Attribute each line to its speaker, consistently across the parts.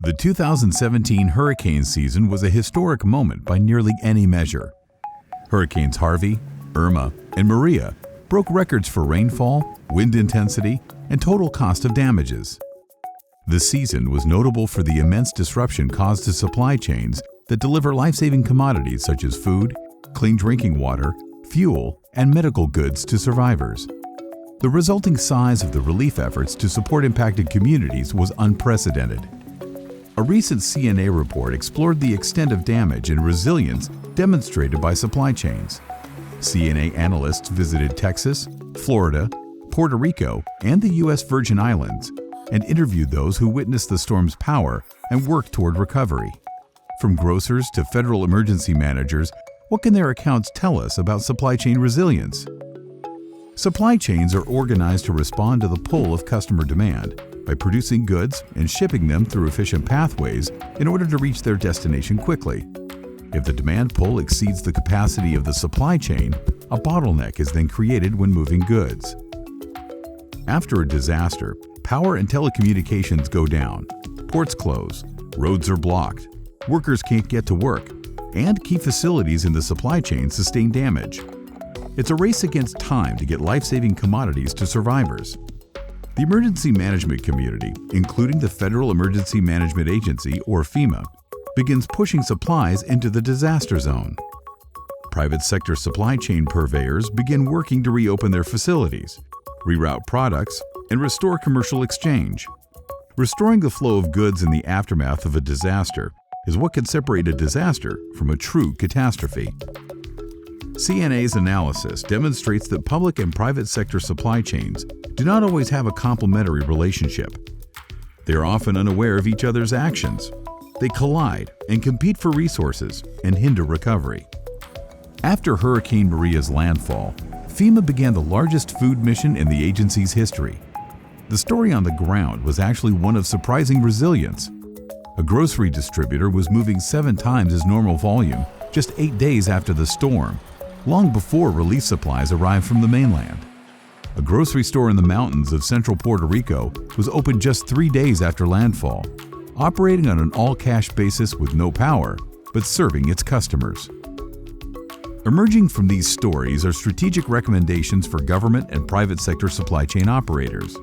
Speaker 1: The 2017 hurricane season was a historic moment by nearly any measure. Hurricanes Harvey, Irma, and Maria broke records for rainfall, wind intensity, and total cost of damages. The season was notable for the immense disruption caused to supply chains that deliver life-saving commodities such as food, clean drinking water, fuel, and medical goods to survivors. The resulting size of the relief efforts to support impacted communities was unprecedented. A recent CNA report explored the extent of damage and resilience demonstrated by supply chains. CNA analysts visited Texas, Florida, Puerto Rico, and the U.S. Virgin Islands and interviewed those who witnessed the storm's power and worked toward recovery. From grocers to federal emergency managers, what can their accounts tell us about supply chain resilience? Supply chains are organized to respond to the pull of customer demand by producing goods and shipping them through efficient pathways in order to reach their destination quickly. If the demand pull exceeds the capacity of the supply chain, a bottleneck is then created when moving goods. After a disaster, power and telecommunications go down, ports close, roads are blocked, workers can't get to work, and key facilities in the supply chain sustain damage. It's a race against time to get life-saving commodities to survivors. The emergency management community, including the Federal Emergency Management Agency, or FEMA, begins pushing supplies into the disaster zone. Private sector supply chain purveyors begin working to reopen their facilities, reroute products, and restore commercial exchange. Restoring the flow of goods in the aftermath of a disaster is what can separate a disaster from a true catastrophe. CNA's analysis demonstrates that public and private sector supply chains do not always have a complementary relationship. They are often unaware of each other's actions. They collide and compete for resources and hinder recovery. After Hurricane Maria's landfall, FEMA began the largest food mission in the agency's history. The story on the ground was actually one of surprising resilience. A grocery distributor was moving 7 times its normal volume just 8 days after the storm, long before relief supplies arrived from the mainland. A grocery store in the mountains of central Puerto Rico was open just 3 days after landfall, operating on an all-cash basis with no power, but serving its customers. Emerging from these stories are strategic recommendations for government and private sector supply chain operators.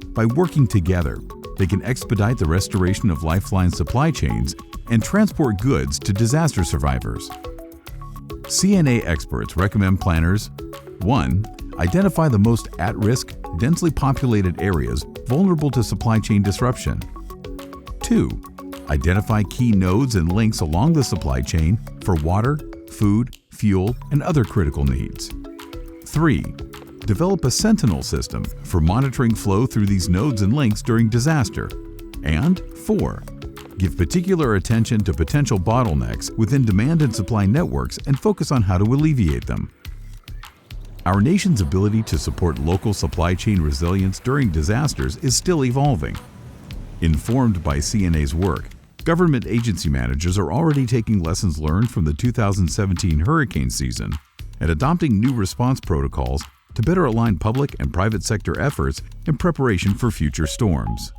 Speaker 1: By working together, they can expedite the restoration of lifeline supply chains and transport goods to disaster survivors. CNA experts recommend planners: 1. Identify the most at-risk, densely populated areas vulnerable to supply chain disruption. 2. Identify key nodes and links along the supply chain for water, food, fuel, and other critical needs. 3. Develop a sentinel system for monitoring flow through these nodes and links during disaster. And 4. Give particular attention to potential bottlenecks within demand and supply networks and focus on how to alleviate them. Our nation's ability to support local supply chain resilience during disasters is still evolving. Informed by CNA's work, government agency managers are already taking lessons learned from the 2017 hurricane season and adopting new response protocols to better align public and private sector efforts in preparation for future storms.